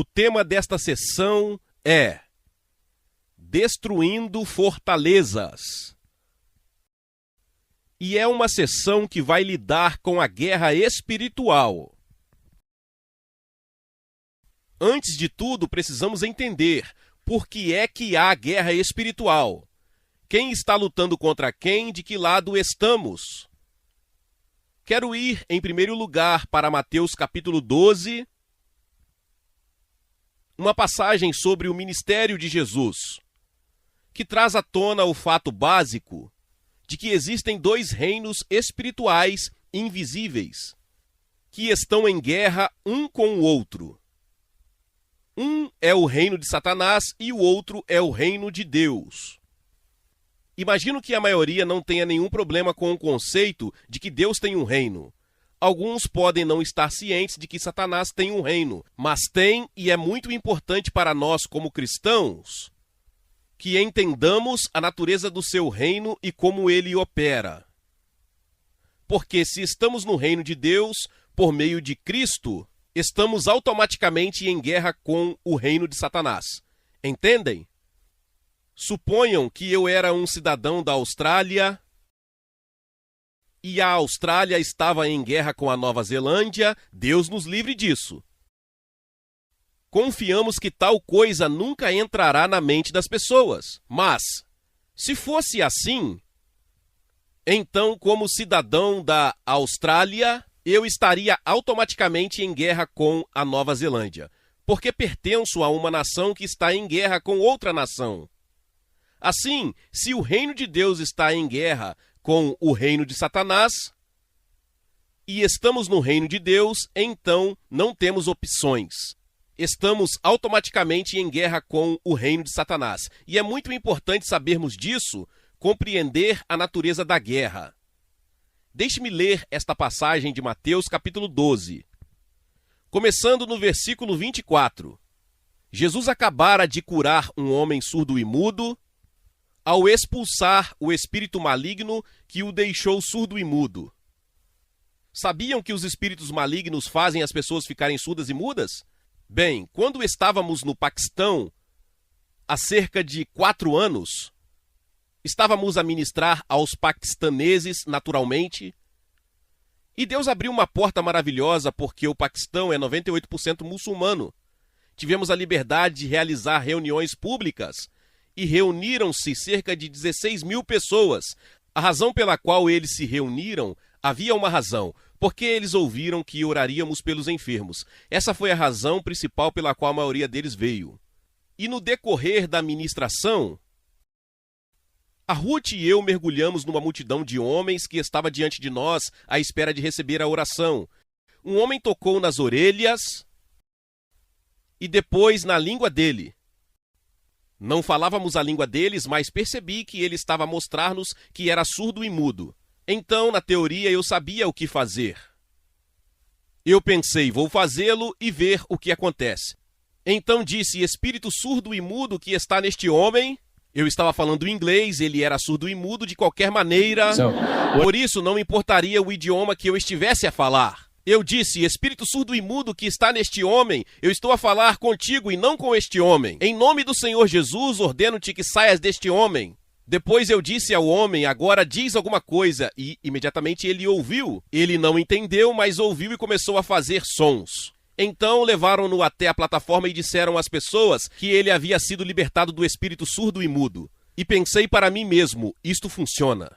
O tema desta sessão é Destruindo Fortalezas. E é uma sessão que vai lidar com a guerra espiritual. Antes de tudo, precisamos entender por que é que há guerra espiritual. Quem está lutando contra quem? De que lado estamos? Quero ir, em primeiro lugar, para Mateus capítulo 12, uma passagem sobre o ministério de Jesus, que traz à tona o fato básico de que existem dois reinos espirituais invisíveis, que estão em guerra um com o outro. Um é o reino de Satanás e o outro é o reino de Deus. Imagino que a maioria não tenha nenhum problema com o conceito de que Deus tem um reino. Alguns podem não estar cientes de que Satanás tem um reino, mas tem, e é muito importante para nós como cristãos, que entendamos a natureza do seu reino e como ele opera. Porque se estamos no reino de Deus, por meio de Cristo, estamos automaticamente em guerra com o reino de Satanás. Entendem? Suponham que eu era um cidadão da Austrália e a Austrália estava em guerra com a Nova Zelândia. Deus nos livre disso. Confiamos que tal coisa nunca entrará na mente das pessoas. Mas, se fosse assim, então, como cidadão da Austrália, eu estaria automaticamente em guerra com a Nova Zelândia, porque pertenço a uma nação que está em guerra com outra nação. Assim, se o reino de Deus está em guerra com o reino de Satanás, e estamos no reino de Deus, então não temos opções. Estamos automaticamente em guerra com o reino de Satanás. E é muito importante sabermos disso, compreender a natureza da guerra. Deixe-me ler esta passagem de Mateus capítulo 12. Começando no versículo 24. Jesus acabara de curar um homem surdo e mudo, ao expulsar o espírito maligno que o deixou surdo e mudo. Sabiam que os espíritos malignos fazem as pessoas ficarem surdas e mudas? Bem, quando estávamos no Paquistão, há cerca de 4 anos, estávamos a ministrar aos paquistaneses, naturalmente, e Deus abriu uma porta maravilhosa porque o Paquistão é 98% muçulmano. Tivemos a liberdade de realizar reuniões públicas e reuniram-se cerca de 16 mil pessoas. A razão pela qual eles se reuniram, havia uma razão, porque eles ouviram que oraríamos pelos enfermos. Essa foi a razão principal pela qual a maioria deles veio. E no decorrer da ministração, a Ruth e eu mergulhamos numa multidão de homens que estava diante de nós à espera de receber a oração. Um homem tocou nas orelhas e depois na língua dele. Não falávamos a língua deles, mas percebi que ele estava a mostrar-nos que era surdo e mudo. Então, na teoria, eu sabia o que fazer. Eu pensei, vou fazê-lo e ver o que acontece. Então disse, espírito surdo e mudo que está neste homem. Eu estava falando inglês, ele era surdo e mudo de qualquer maneira. Por isso, não importaria o idioma que eu estivesse a falar. Eu disse, espírito surdo e mudo que está neste homem, eu estou a falar contigo e não com este homem. Em nome do Senhor Jesus, ordeno-te que saias deste homem. Depois eu disse ao homem, agora diz alguma coisa, e imediatamente ele ouviu. Ele não entendeu, mas ouviu e começou a fazer sons. Então levaram-no até a plataforma e disseram às pessoas que ele havia sido libertado do espírito surdo e mudo. E pensei para mim mesmo, isto funciona.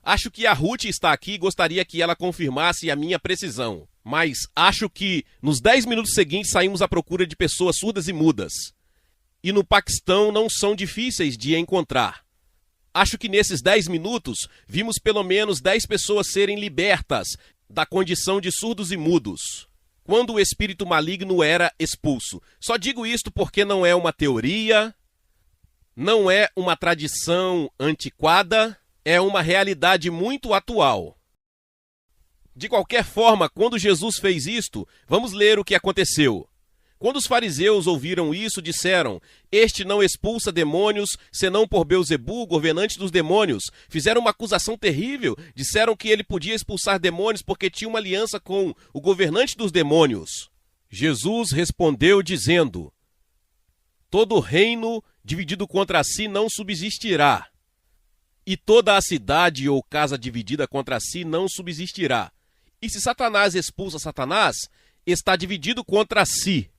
Acho que a Ruth está aqui e gostaria que ela confirmasse a minha precisão. Mas acho que nos 10 minutos seguintes saímos à procura de pessoas surdas e mudas. E no Paquistão não são difíceis de encontrar. Acho que nesses 10 minutos vimos pelo menos 10 pessoas serem libertas da condição de surdos e mudos, quando o espírito maligno era expulso. Só digo isto porque não é uma teoria, não é uma tradição antiquada, é uma realidade muito atual. De qualquer forma, quando Jesus fez isto, vamos ler o que aconteceu. Quando os fariseus ouviram isso, disseram, este não expulsa demônios, senão por Belzebu, governante dos demônios. Fizeram uma acusação terrível, disseram que ele podia expulsar demônios porque tinha uma aliança com o governante dos demônios. Jesus respondeu dizendo: todo reino dividido contra si não subsistirá, e toda a cidade ou casa dividida contra si não subsistirá. E se Satanás expulsa Satanás, está dividido contra si.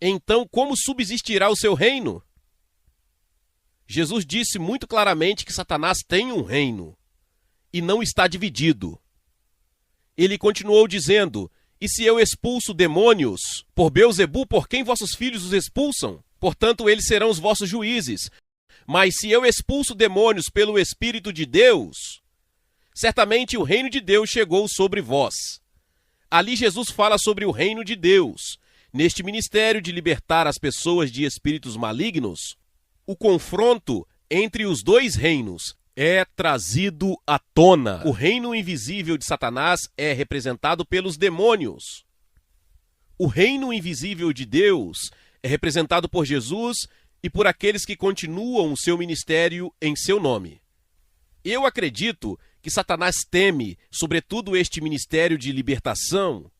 Então, como subsistirá o seu reino? Jesus disse muito claramente que Satanás tem um reino e não está dividido. Ele continuou dizendo: e se eu expulso demônios por Beelzebu, por quem vossos filhos os expulsam? Portanto, eles serão os vossos juízes. Mas se eu expulso demônios pelo Espírito de Deus, certamente o reino de Deus chegou sobre vós. Ali Jesus fala sobre o reino de Deus. Neste ministério de libertar as pessoas de espíritos malignos, o confronto entre os dois reinos é trazido à tona. O reino invisível de Satanás é representado pelos demônios. O reino invisível de Deus é representado por Jesus e por aqueles que continuam o seu ministério em seu nome. Eu acredito que Satanás teme, sobretudo, este ministério de libertação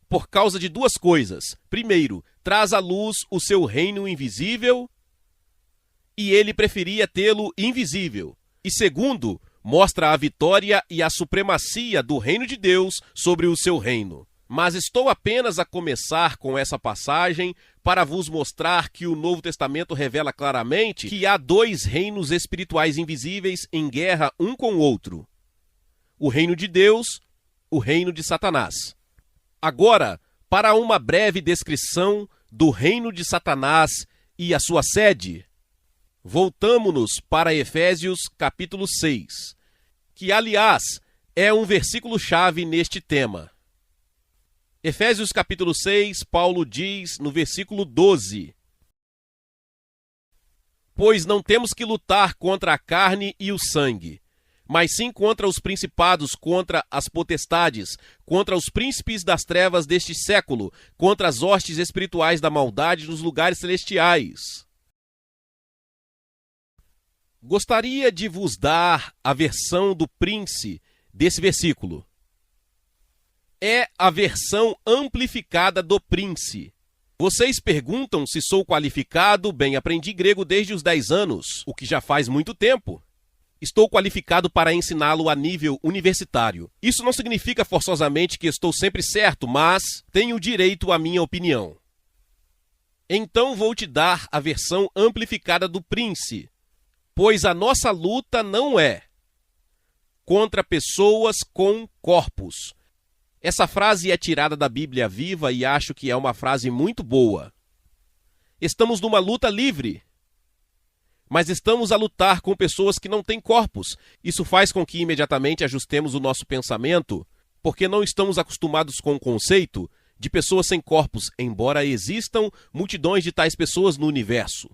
por causa de duas coisas. Primeiro, traz à luz o seu reino invisível e ele preferia tê-lo invisível. E segundo, mostra a vitória e a supremacia do reino de Deus sobre o seu reino. Mas estou apenas a começar com essa passagem para vos mostrar que o Novo Testamento revela claramente que há dois reinos espirituais invisíveis em guerra um com o outro: o reino de Deus, o reino de Satanás. Agora, para uma breve descrição do reino de Satanás e a sua sede, voltamo-nos para Efésios capítulo 6, que, aliás, é um versículo-chave neste tema. Efésios capítulo 6, Paulo diz no versículo 12: pois não temos que lutar contra a carne e o sangue, mas sim contra os principados, contra as potestades, contra os príncipes das trevas deste século, contra as hostes espirituais da maldade nos lugares celestiais. Gostaria de vos dar a versão do Prince desse versículo. É a versão amplificada do Prince. Vocês perguntam se sou qualificado? Bem, aprendi grego desde os 10 anos, o que já faz muito tempo. Estou qualificado para ensiná-lo a nível universitário. Isso não significa forçosamente que estou sempre certo, mas tenho direito à minha opinião. Então vou te dar a versão amplificada do Prince. Pois a nossa luta não é contra pessoas com corpos. Essa frase é tirada da Bíblia Viva e acho que é uma frase muito boa. Estamos numa luta livre, mas estamos a lutar com pessoas que não têm corpos. Isso faz com que imediatamente ajustemos o nosso pensamento, porque não estamos acostumados com o conceito de pessoas sem corpos, embora existam multidões de tais pessoas no universo.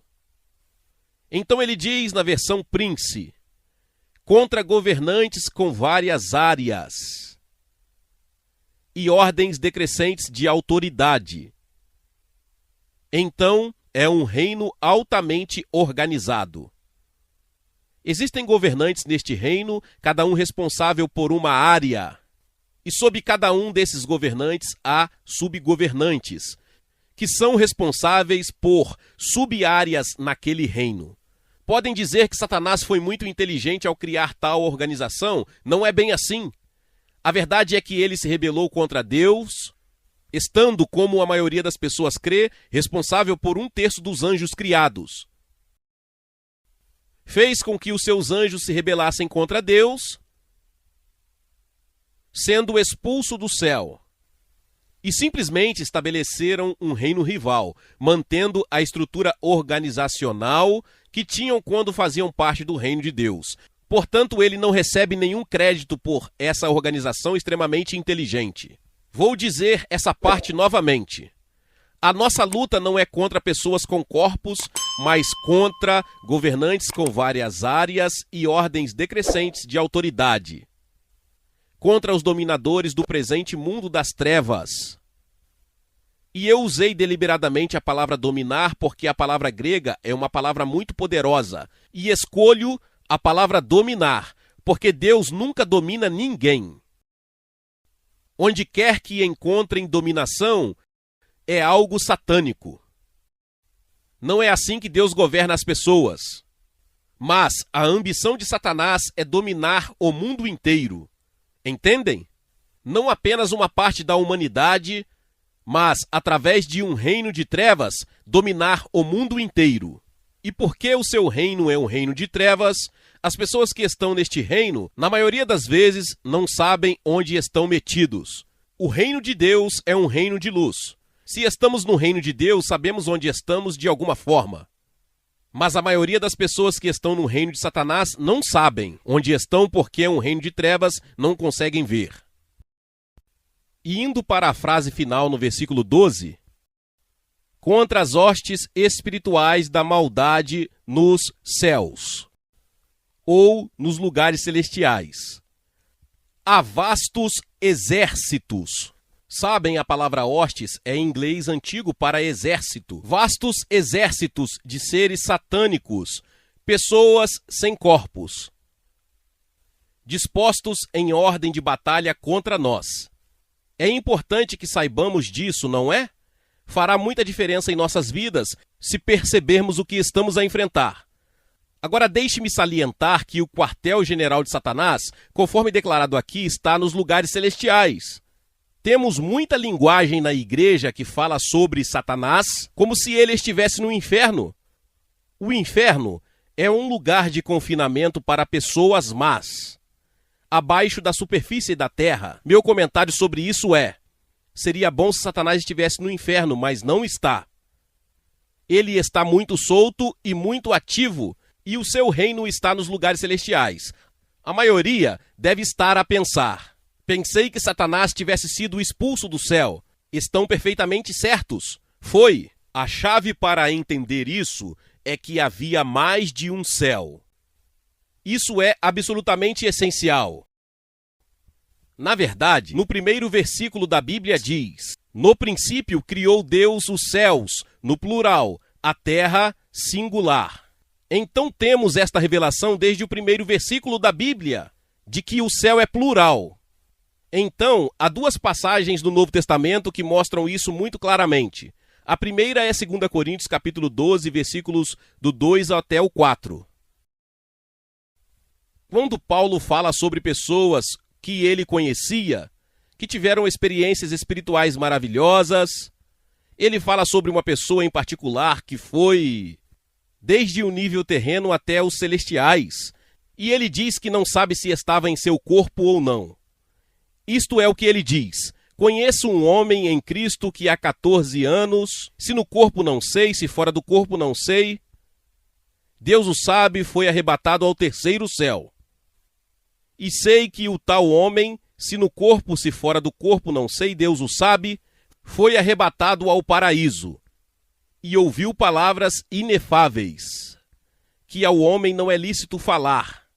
Então ele diz na versão Prince: contra governantes com várias áreas e ordens decrescentes de autoridade. Então, é um reino altamente organizado. Existem governantes neste reino, cada um responsável por uma área. E sob cada um desses governantes há subgovernantes, que são responsáveis por sub-áreas naquele reino. Podem dizer que Satanás foi muito inteligente ao criar tal organização? Não é bem assim. A verdade é que ele se rebelou contra Deus, estando, como a maioria das pessoas crê, responsável por 1/3 dos anjos criados. Fez com que os seus anjos se rebelassem contra Deus, sendo expulso do céu. E simplesmente estabeleceram um reino rival, mantendo a estrutura organizacional que tinham quando faziam parte do reino de Deus. Portanto, ele não recebe nenhum crédito por essa organização extremamente inteligente. Vou dizer essa parte novamente. A nossa luta não é contra pessoas com corpos, mas contra governantes com várias áreas e ordens decrescentes de autoridade. Contra os dominadores do presente mundo das trevas. E eu usei deliberadamente a palavra dominar porque a palavra grega é uma palavra muito poderosa. E escolho a palavra dominar, porque Deus nunca domina ninguém. Onde quer que encontrem dominação, é algo satânico. Não é assim que Deus governa as pessoas. Mas a ambição de Satanás é dominar o mundo inteiro. Entendem? Não apenas uma parte da humanidade, mas, através de um reino de trevas, dominar o mundo inteiro. E porque o seu reino é um reino de trevas, as pessoas que estão neste reino, na maioria das vezes, não sabem onde estão metidos. O reino de Deus é um reino de luz. Se estamos no reino de Deus, sabemos onde estamos de alguma forma. Mas a maioria das pessoas que estão no reino de Satanás não sabem onde estão porque é um reino de trevas, não conseguem ver. E indo para a frase final no versículo 12, contra as hostes espirituais da maldade nos céus, ou nos lugares celestiais. Há vastos exércitos. Sabem, a palavra hostes é em inglês antigo para exército. Vastos exércitos de seres satânicos, pessoas sem corpos, dispostos em ordem de batalha contra nós. É importante que saibamos disso, não é? Fará muita diferença em nossas vidas se percebermos o que estamos a enfrentar. Agora deixe-me salientar que o quartel-general de Satanás, conforme declarado aqui, está nos lugares celestiais. Temos muita linguagem na igreja que fala sobre Satanás como se ele estivesse no inferno. O inferno é um lugar de confinamento para pessoas más, abaixo da superfície da terra. Meu comentário sobre isso é: seria bom se Satanás estivesse no inferno, mas não está. Ele está muito solto e muito ativo, e o seu reino está nos lugares celestiais. A maioria deve estar a pensar: pensei que Satanás tivesse sido expulso do céu. Estão perfeitamente certos. Foi. A chave para entender isso é que havia mais de um céu. Isso é absolutamente essencial. Na verdade, no primeiro versículo da Bíblia diz: no princípio criou Deus os céus, no plural, a terra, singular. Então temos esta revelação desde o primeiro versículo da Bíblia, de que o céu é plural. Então, há duas passagens do Novo Testamento que mostram isso muito claramente. A primeira é 2 Coríntios capítulo 12, versículos do 2 até o 4. Quando Paulo fala sobre pessoas que ele conhecia, que tiveram experiências espirituais maravilhosas, ele fala sobre uma pessoa em particular que foi desde o nível terreno até os celestiais, e ele diz que não sabe se estava em seu corpo ou não. Isto é o que ele diz: conheço um homem em Cristo que há 14 anos, se no corpo não sei, se fora do corpo não sei, Deus o sabe, foi arrebatado ao terceiro céu. E sei que o tal homem, se no corpo, se fora do corpo não sei, Deus o sabe, foi arrebatado ao paraíso. E ouviu palavras inefáveis, que ao homem não é lícito falar.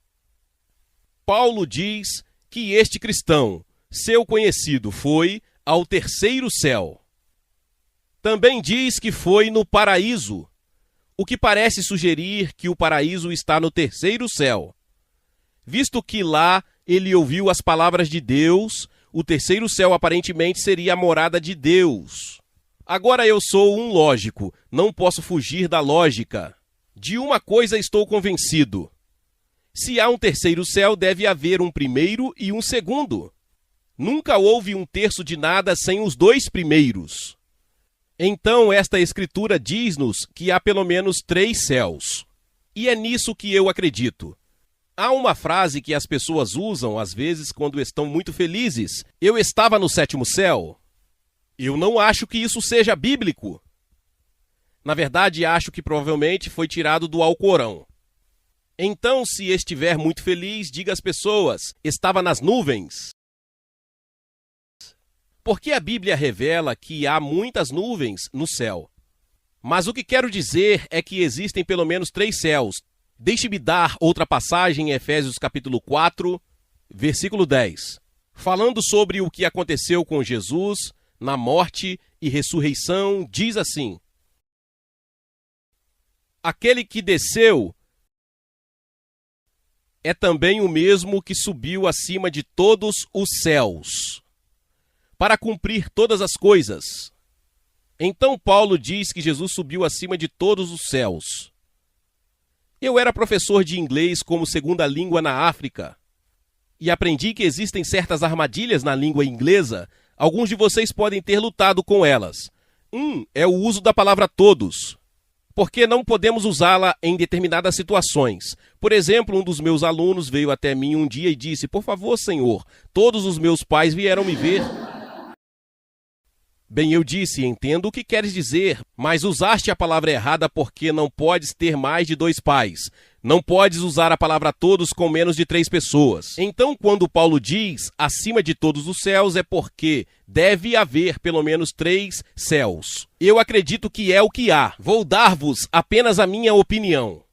Paulo diz que este cristão, seu conhecido, foi ao terceiro céu. Também diz que foi no paraíso, o que parece sugerir que o paraíso está no terceiro céu. Visto que lá ele ouviu as palavras de Deus, o terceiro céu aparentemente seria a morada de Deus. Agora eu sou um lógico, não posso fugir da lógica. De uma coisa estou convencido: se há um terceiro céu, deve haver um primeiro e um segundo. Nunca houve um terço de nada sem os dois primeiros. Então esta escritura diz-nos que há pelo menos 3 céus. E é nisso que eu acredito. Há uma frase que as pessoas usam, às vezes, quando estão muito felizes: eu estava no 7º céu. Eu não acho que isso seja bíblico. Na verdade, acho que provavelmente foi tirado do Alcorão. Então, se estiver muito feliz, diga às pessoas: estava nas nuvens. Porque a Bíblia revela que há muitas nuvens no céu. Mas o que quero dizer é que existem pelo menos 3 céus. Deixe-me dar outra passagem em Efésios capítulo 4, versículo 10. Falando sobre o que aconteceu com Jesus na morte e ressurreição, diz assim: aquele que desceu é também o mesmo que subiu acima de todos os céus, para cumprir todas as coisas. Então Paulo diz que Jesus subiu acima de todos os céus. Eu era professor de inglês como segunda língua na África e aprendi que existem certas armadilhas na língua inglesa. Alguns de vocês podem ter lutado com elas. É o uso da palavra todos, porque não podemos usá-la em determinadas situações. Por exemplo, um dos meus alunos veio até mim um dia e disse: "Por favor, senhor, todos os meus pais vieram me ver." Bem, eu disse: "Entendo o que queres dizer, mas usaste a palavra errada porque não podes ter mais de 2 pais. Não podes usar a palavra todos com menos de 3 pessoas." Então, quando Paulo diz acima de todos os céus, é porque deve haver pelo menos 3 céus. Eu acredito que é o que há. Vou dar-vos apenas a minha opinião.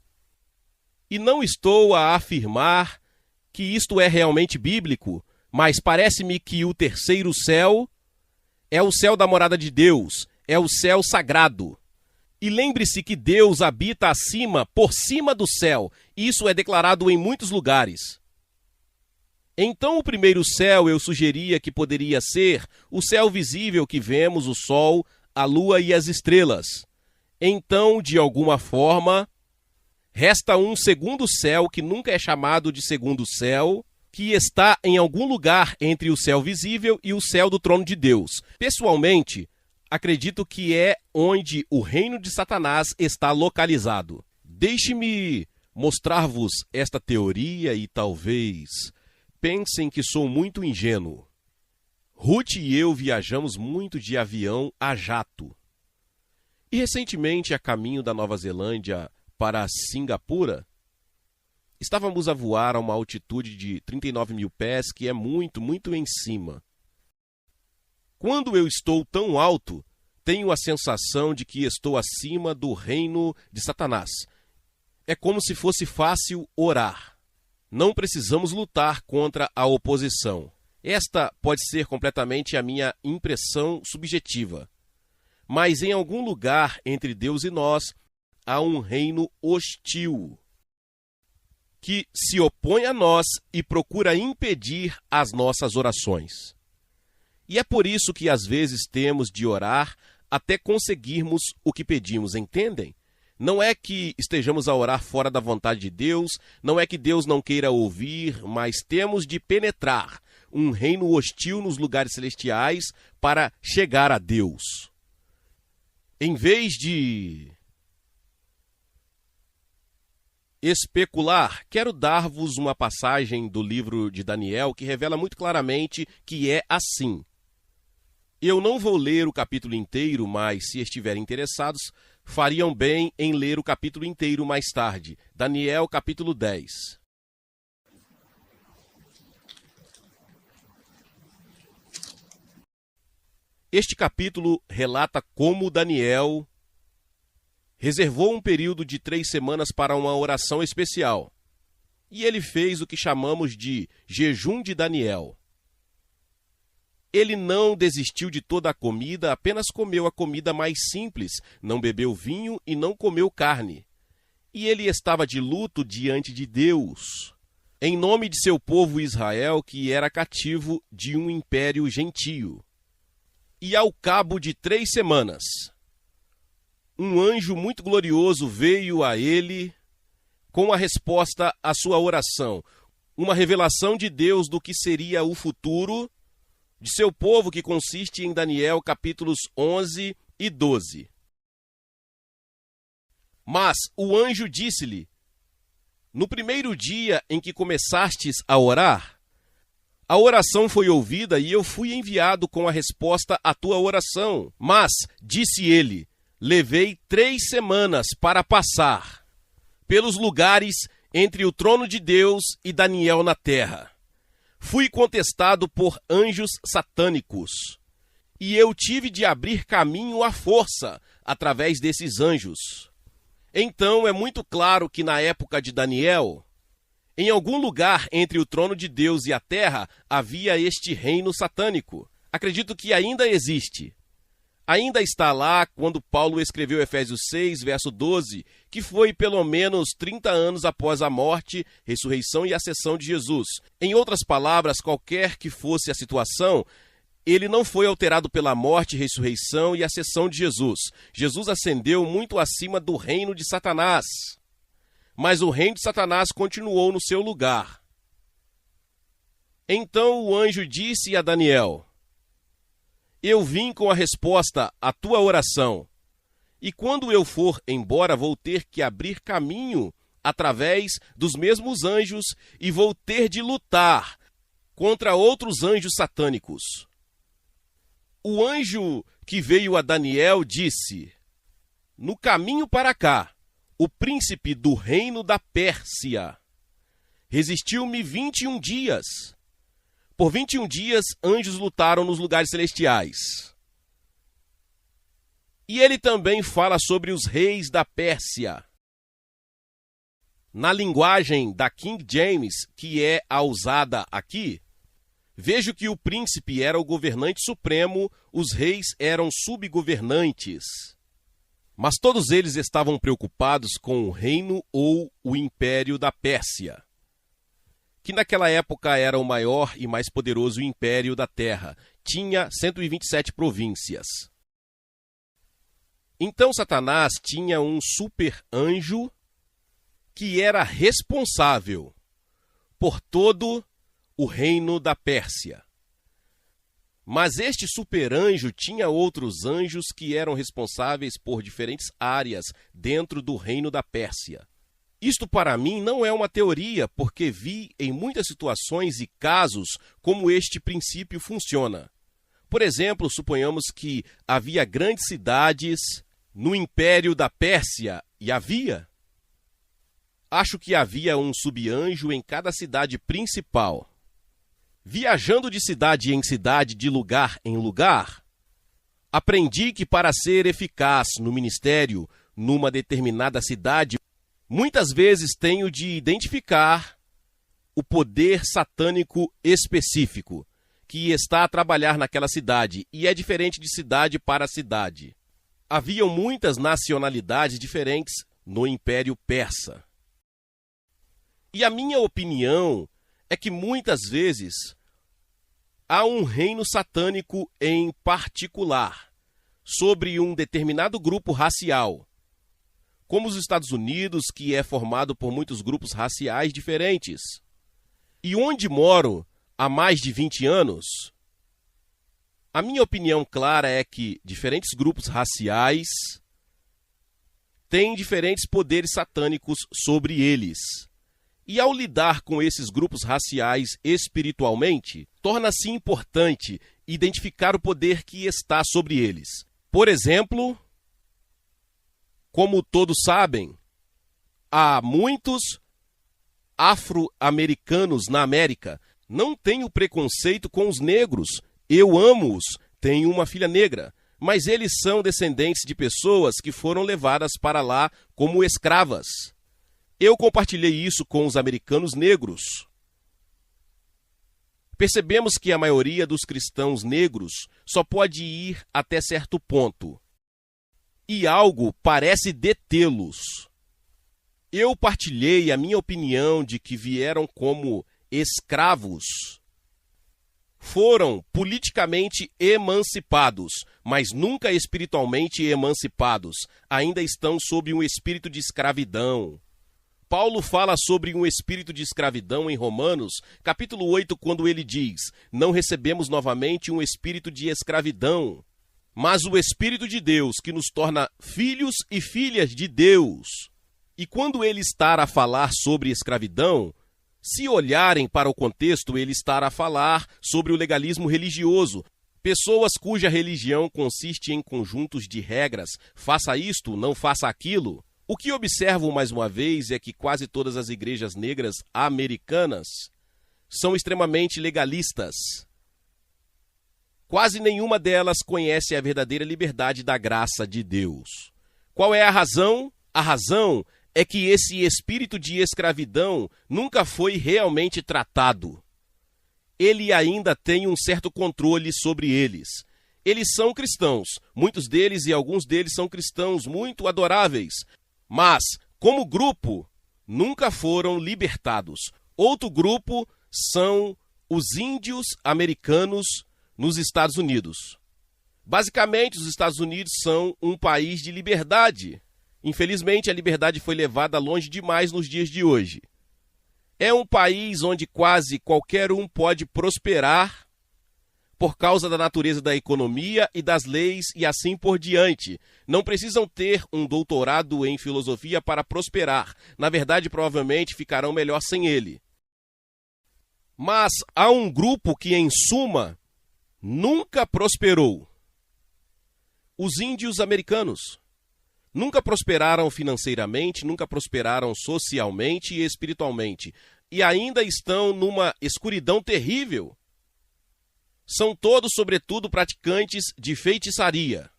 E não estou a afirmar que isto é realmente bíblico, mas parece-me que o terceiro céu é o céu da morada de Deus, é o céu sagrado. E lembre-se que Deus habita acima, por cima do céu. Isso é declarado em muitos lugares. Então, o primeiro céu eu sugeria que poderia ser o céu visível que vemos, o sol, a lua e as estrelas. Então, de alguma forma, resta um segundo céu que nunca é chamado de segundo céu, que está em algum lugar entre o céu visível e o céu do trono de Deus. Pessoalmente, acredito que é onde o reino de Satanás está localizado. Deixe-me mostrar-vos esta teoria e talvez pensem que sou muito ingênuo. Ruth e eu viajamos muito de avião a jato. E recentemente, a caminho da Nova Zelândia para Singapura, estávamos a voar a uma altitude de 39 mil pés, que é muito, muito em cima. Quando eu estou tão alto, tenho a sensação de que estou acima do reino de Satanás. É como se fosse fácil orar. Não precisamos lutar contra a oposição. Esta pode ser completamente a minha impressão subjetiva. Mas em algum lugar entre Deus e nós, há um reino hostil, que se opõe a nós e procura impedir as nossas orações. E é por isso que às vezes temos de orar até conseguirmos o que pedimos, entendem? Não é que estejamos a orar fora da vontade de Deus, não é que Deus não queira ouvir, mas temos de penetrar um reino hostil nos lugares celestiais para chegar a Deus. Em vez de especular, quero dar-vos uma passagem do livro de Daniel que revela muito claramente que é assim. Eu não vou ler o capítulo inteiro, mas se estiverem interessados, fariam bem em ler o capítulo inteiro mais tarde. Daniel, capítulo 10. Este capítulo relata como Daniel reservou um período de 3 semanas para uma oração especial. E ele fez o que chamamos de jejum de Daniel. Ele não desistiu de toda a comida, apenas comeu a comida mais simples, não bebeu vinho e não comeu carne. E ele estava de luto diante de Deus, em nome de seu povo Israel, que era cativo de um império gentio. E ao cabo de 3 semanas, um anjo muito glorioso veio a ele com a resposta à sua oração, uma revelação de Deus do que seria o futuro de seu povo, que consiste em Daniel capítulos 11 e 12. Mas o anjo disse-lhe: no primeiro dia em que começastes a orar, a oração foi ouvida e eu fui enviado com a resposta à tua oração. Mas, disse ele, levei 3 semanas para passar pelos lugares entre o trono de Deus e Daniel na terra. Fui contestado por anjos satânicos, e eu tive de abrir caminho à força através desses anjos. Então é muito claro que na época de Daniel, em algum lugar entre o trono de Deus e a terra, havia este reino satânico. Acredito que ainda existe. Ainda está lá quando Paulo escreveu Efésios 6, verso 12, que foi pelo menos 30 anos após a morte, ressurreição e ascensão de Jesus. Em outras palavras, qualquer que fosse a situação, ele não foi alterado pela morte, ressurreição e ascensão de Jesus. Jesus ascendeu muito acima do reino de Satanás, mas o reino de Satanás continuou no seu lugar. Então o anjo disse a Daniel: eu vim com a resposta à tua oração, e quando eu for embora vou ter que abrir caminho através dos mesmos anjos e vou ter de lutar contra outros anjos satânicos. O anjo que veio a Daniel disse: no caminho para cá, o príncipe do reino da Pérsia resistiu-me 21 dias. Por 21 dias, anjos lutaram nos lugares celestiais. E ele também fala sobre os reis da Pérsia. Na linguagem da King James, que é a usada aqui, vejo que o príncipe era o governante supremo, os reis eram subgovernantes. Mas todos eles estavam preocupados com o reino ou o império da Pérsia, que naquela época era o maior e mais poderoso império da Terra. Tinha 127 províncias. Então Satanás tinha um super anjo que era responsável por todo o reino da Pérsia. Mas este super-anjo tinha outros anjos que eram responsáveis por diferentes áreas dentro do reino da Pérsia. Isto para mim não é uma teoria, porque vi em muitas situações e casos como este princípio funciona. Por exemplo, suponhamos que havia grandes cidades no Império da Pérsia, e havia. Acho que havia um subanjo em cada cidade principal. Viajando de cidade em cidade, de lugar em lugar, aprendi que para ser eficaz no ministério numa determinada cidade, muitas vezes tenho de identificar o poder satânico específico que está a trabalhar naquela cidade, e é diferente de cidade para cidade. Haviam muitas nacionalidades diferentes no Império Persa. E a minha opinião é que muitas vezes há um reino satânico em particular sobre um determinado grupo racial, como os Estados Unidos, que é formado por muitos grupos raciais diferentes. E onde moro há mais de 20 anos, a minha opinião clara é que diferentes grupos raciais têm diferentes poderes satânicos sobre eles. E ao lidar com esses grupos raciais espiritualmente, torna-se importante identificar o poder que está sobre eles. Por exemplo, como todos sabem, há muitos afro-americanos na América. Não tenho preconceito com os negros. Eu amo-os. Tenho uma filha negra. Mas eles são descendentes de pessoas que foram levadas para lá como escravas. Eu compartilhei isso com os americanos negros. Percebemos que a maioria dos cristãos negros só pode ir até certo ponto. E algo parece detê-los. Eu partilhei a minha opinião de que vieram como escravos. Foram politicamente emancipados, mas nunca espiritualmente emancipados. Ainda estão sob um espírito de escravidão. Paulo fala sobre um espírito de escravidão em Romanos, capítulo 8, quando ele diz: não recebemos novamente um espírito de escravidão, mas o Espírito de Deus, que nos torna filhos e filhas de Deus. E quando ele está a falar sobre escravidão, se olharem para o contexto, ele está a falar sobre o legalismo religioso. Pessoas cuja religião consiste em conjuntos de regras, faça isto, não faça aquilo. O que observo mais uma vez é que quase todas as igrejas negras americanas são extremamente legalistas. Quase nenhuma delas conhece a verdadeira liberdade da graça de Deus. Qual é a razão? A razão é que esse espírito de escravidão nunca foi realmente tratado. Ele ainda tem um certo controle sobre eles. Eles são cristãos, muitos deles e alguns deles são cristãos muito adoráveis, mas, como grupo, nunca foram libertados. Outro grupo são os índios americanos nos Estados Unidos. Basicamente, os Estados Unidos são um país de liberdade. Infelizmente, a liberdade foi levada longe demais nos dias de hoje. É um país onde quase qualquer um pode prosperar por causa da natureza da economia e das leis e assim por diante. Não precisam ter um doutorado em filosofia para prosperar. Na verdade, provavelmente ficarão melhor sem ele. Mas há um grupo que, em suma, nunca prosperou. Os índios americanos. Nunca prosperaram financeiramente, nunca prosperaram socialmente e espiritualmente. E ainda estão numa escuridão terrível. São todos, sobretudo, praticantes de feitiçaria.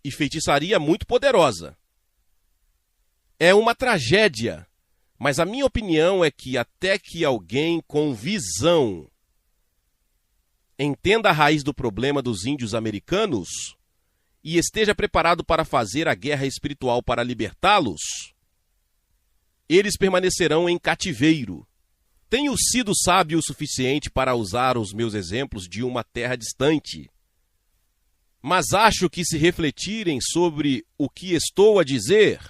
E feitiçaria muito poderosa. É uma tragédia. Mas a minha opinião é que até que alguém com visão entenda a raiz do problema dos índios americanos e esteja preparado para fazer a guerra espiritual para libertá-los, eles permanecerão em cativeiro. Tenho sido sábio o suficiente para usar os meus exemplos de uma terra distante. Mas acho que, se refletirem sobre o que estou a dizer,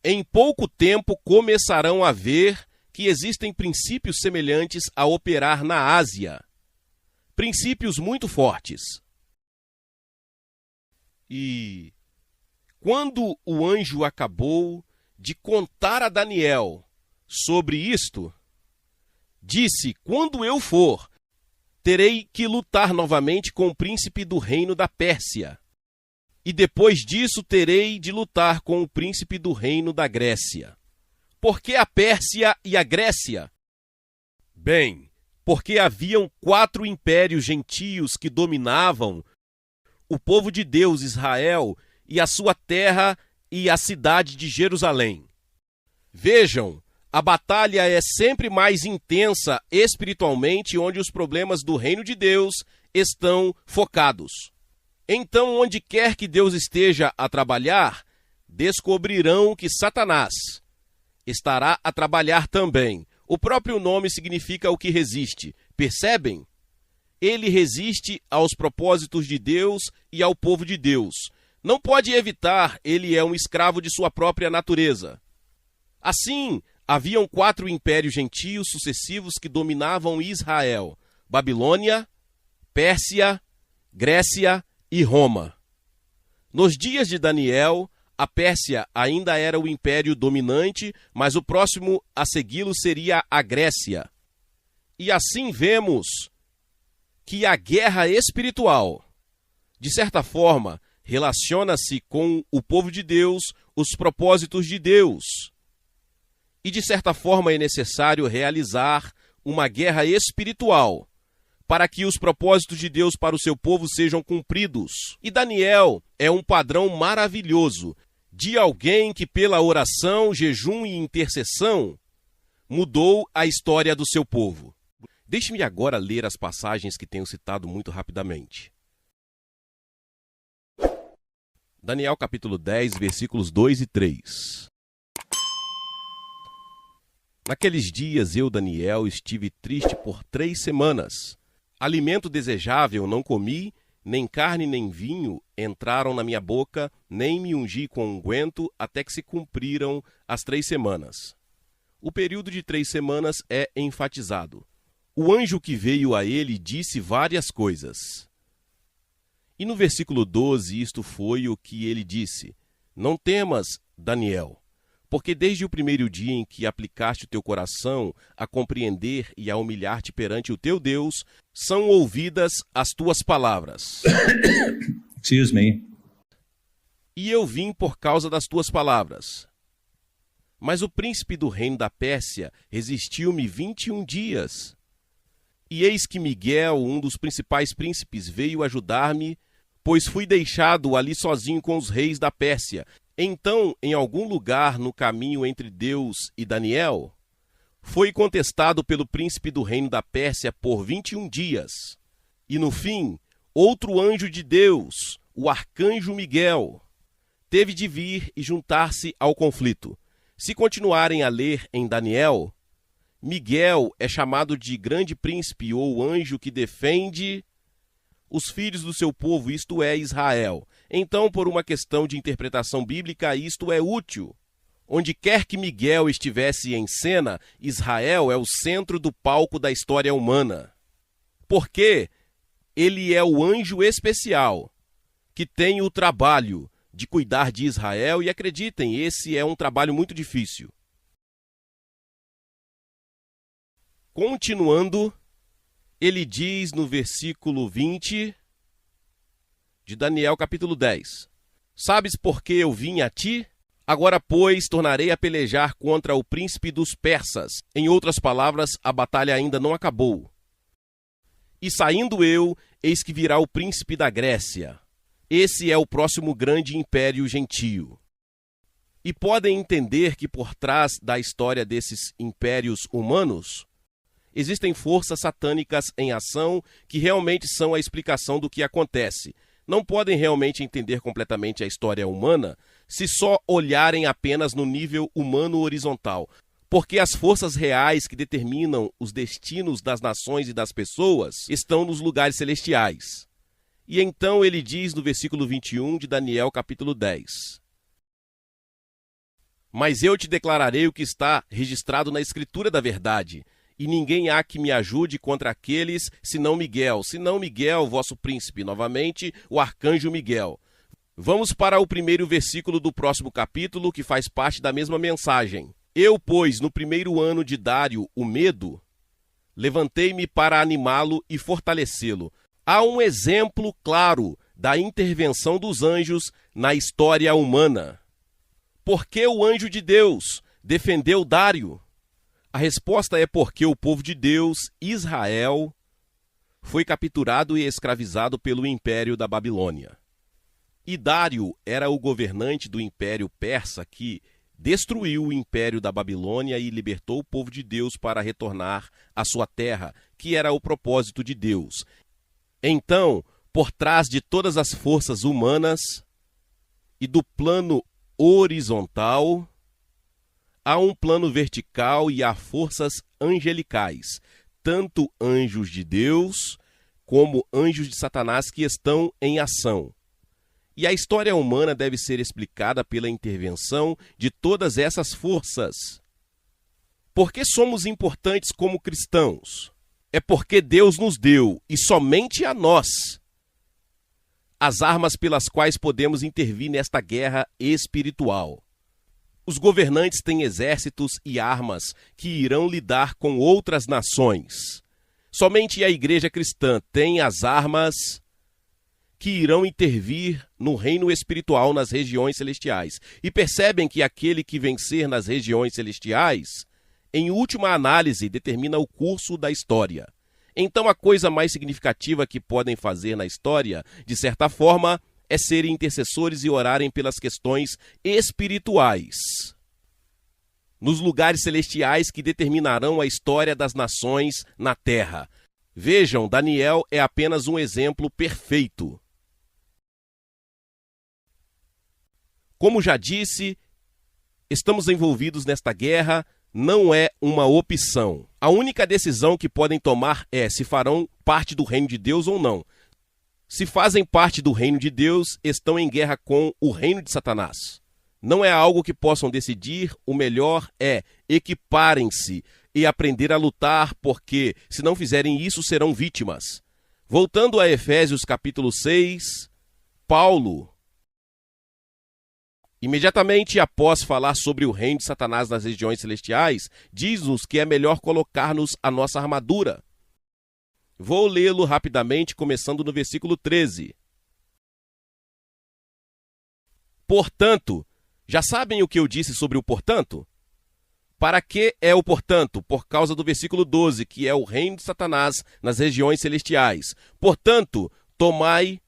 em pouco tempo começarão a ver que existem princípios semelhantes a operar na Ásia. Princípios muito fortes. E quando o anjo acabou de contar a Daniel sobre isto, disse: quando eu for, terei que lutar novamente com o príncipe do reino da Pérsia. E depois disso terei de lutar com o príncipe do reino da Grécia. Por que a Pérsia e a Grécia? Bem, porque haviam 4 impérios gentios que dominavam o povo de Deus, Israel, e a sua terra e a cidade de Jerusalém. Vejam, a batalha é sempre mais intensa espiritualmente onde os problemas do reino de Deus estão focados. Então, onde quer que Deus esteja a trabalhar, descobrirão que Satanás estará a trabalhar também. O próprio nome significa o que resiste. Percebem? Ele resiste aos propósitos de Deus e ao povo de Deus. Não pode evitar, ele é um escravo de sua própria natureza. Assim, haviam 4 impérios gentios sucessivos que dominavam Israel: Babilônia, Pérsia, Grécia e Roma. Nos dias de Daniel, a Pérsia ainda era o império dominante, mas o próximo a segui-lo seria a Grécia. E assim vemos que a guerra espiritual, de certa forma, relaciona-se com o povo de Deus, os propósitos de Deus. E de certa forma é necessário realizar uma guerra espiritual para que os propósitos de Deus para o seu povo sejam cumpridos. E Daniel é um padrão maravilhoso de alguém que, pela oração, jejum e intercessão, mudou a história do seu povo. Deixe-me agora ler as passagens que tenho citado muito rapidamente. Daniel capítulo 10, versículos 2 e 3. Naqueles dias eu, Daniel, estive triste por 3 semanas. Alimento desejável não comi, nem carne nem vinho entraram na minha boca, nem me ungi com unguento, até que se cumpriram as 3 semanas. O período de 3 semanas é enfatizado. O anjo que veio a ele disse várias coisas. E no versículo 12, isto foi o que ele disse: Não temas, Daniel, porque desde o primeiro dia em que aplicaste o teu coração a compreender e a humilhar-te perante o teu Deus, são ouvidas as tuas palavras. Excuse me. E eu vim por causa das tuas palavras. Mas o príncipe do reino da Pérsia resistiu-me 21 dias. E eis que Miguel, um dos principais príncipes, veio ajudar-me, pois fui deixado ali sozinho com os reis da Pérsia. Então, em algum lugar no caminho entre Deus e Daniel, foi contestado pelo príncipe do reino da Pérsia por 21 dias. E no fim, outro anjo de Deus, o arcanjo Miguel, teve de vir e juntar-se ao conflito. Se continuarem a ler em Daniel, Miguel é chamado de grande príncipe ou anjo que defende os filhos do seu povo, isto é, Israel. Então, por uma questão de interpretação bíblica, isto é útil. Onde quer que Miguel estivesse em cena, Israel é o centro do palco da história humana. Porque ele é o anjo especial que tem o trabalho de cuidar de Israel, e acreditem, esse é um trabalho muito difícil. Continuando, ele diz no versículo 20 de Daniel capítulo 10: Sabes por que eu vim a ti? Agora, pois, tornarei a pelejar contra o príncipe dos persas. Em outras palavras, a batalha ainda não acabou. E saindo eu, eis que virá o príncipe da Grécia. Esse é o próximo grande império gentio. E podem entender que por trás da história desses impérios humanos, existem forças satânicas em ação que realmente são a explicação do que acontece. Não podem realmente entender completamente a história humana se só olharem apenas no nível humano horizontal, porque as forças reais que determinam os destinos das nações e das pessoas estão nos lugares celestiais. E então ele diz no versículo 21 de Daniel capítulo 10: Mas eu te declararei o que está registrado na Escritura da verdade, e ninguém há que me ajude contra aqueles, senão Miguel, vosso príncipe, novamente, o arcanjo Miguel. Vamos para o primeiro versículo do próximo capítulo, que faz parte da mesma mensagem. Eu, pois, no primeiro ano de Dário, o Medo, levantei-me para animá-lo e fortalecê-lo. Há um exemplo claro da intervenção dos anjos na história humana. Por que o anjo de Deus defendeu Dário? A resposta é porque o povo de Deus, Israel, foi capturado e escravizado pelo Império da Babilônia. E Dário era o governante do Império Persa que destruiu o Império da Babilônia e libertou o povo de Deus para retornar à sua terra, que era o propósito de Deus. Então, por trás de todas as forças humanas e do plano horizontal, há um plano vertical e há forças angelicais, tanto anjos de Deus como anjos de Satanás que estão em ação. E a história humana deve ser explicada pela intervenção de todas essas forças. Por que somos importantes como cristãos? É porque Deus nos deu, e somente a nós, as armas pelas quais podemos intervir nesta guerra espiritual. Os governantes têm exércitos e armas que irão lidar com outras nações. Somente a igreja cristã tem as armas que irão intervir no reino espiritual nas regiões celestiais. E percebem que aquele que vencer nas regiões celestiais, em última análise, determina o curso da história. Então a coisa mais significativa que podem fazer na história, de certa forma, é serem intercessores e orarem pelas questões espirituais, nos lugares celestiais que determinarão a história das nações na terra. Vejam, Daniel é apenas um exemplo perfeito. Como já disse, estamos envolvidos nesta guerra, não é uma opção. A única decisão que podem tomar é se farão parte do reino de Deus ou não. Se fazem parte do reino de Deus, estão em guerra com o reino de Satanás. Não é algo que possam decidir, o melhor é equiparem-se e aprender a lutar, porque se não fizerem isso, serão vítimas. Voltando a Efésios capítulo 6, Paulo, imediatamente após falar sobre o reino de Satanás nas regiões celestiais, diz-nos que é melhor colocar-nos a nossa armadura. Vou lê-lo rapidamente, começando no versículo 13. Portanto, já sabem o que eu disse sobre o portanto? Para que é o portanto? Por causa do versículo 12, que é o reino de Satanás nas regiões celestiais. Portanto, tomai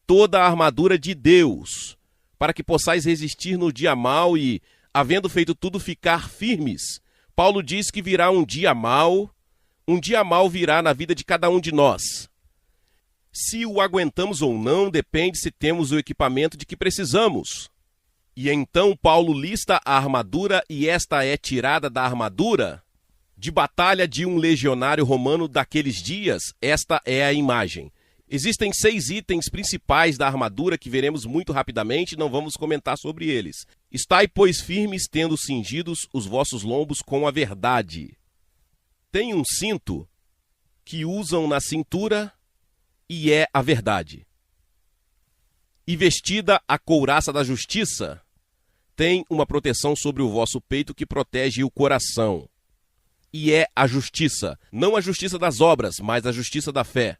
toda a armadura de Deus, para que possais resistir no dia mau e, havendo feito tudo, ficar firmes. Paulo diz que virá um dia mau virá na vida de cada um de nós. Se o aguentamos ou não, depende se temos o equipamento de que precisamos. E então Paulo lista a armadura, e esta é tirada da armadura de batalha de um legionário romano daqueles dias, esta é a imagem. Existem 6 itens principais da armadura que veremos muito rapidamente, não vamos comentar sobre eles. Estai, pois, firmes, tendo cingidos os vossos lombos com a verdade. Tem um cinto que usam na cintura e é a verdade. E vestida a couraça da justiça, tem uma proteção sobre o vosso peito que protege o coração. E é a justiça, não a justiça das obras, mas a justiça da fé.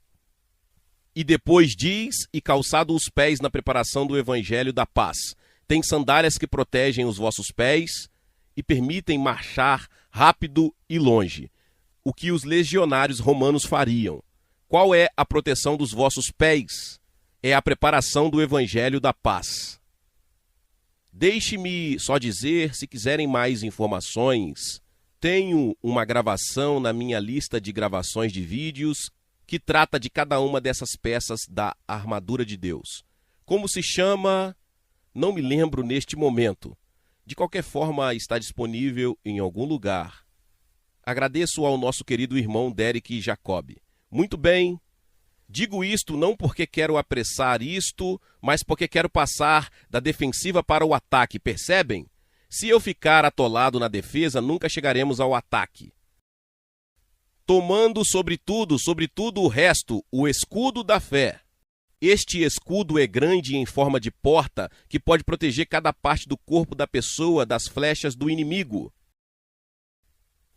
E depois diz, e calçado os pés na preparação do evangelho da paz. Tem sandálias que protegem os vossos pés e permitem marchar rápido e longe. O que os legionários romanos fariam. Qual é a proteção dos vossos pés? É a preparação do evangelho da paz. Deixe-me só dizer, se quiserem mais informações, tenho uma gravação na minha lista de gravações de vídeos que trata de cada uma dessas peças da armadura de Deus. Como se chama? Não me lembro neste momento. De qualquer forma, está disponível em algum lugar. Agradeço ao nosso querido irmão Derek Jacob. Muito bem, digo isto não porque quero apressar isto, mas porque quero passar da defensiva para o ataque, percebem? Se eu ficar atolado na defesa, nunca chegaremos ao ataque. Tomando sobretudo o resto, o escudo da fé. Este escudo é grande em forma de porta, que pode proteger cada parte do corpo da pessoa das flechas do inimigo.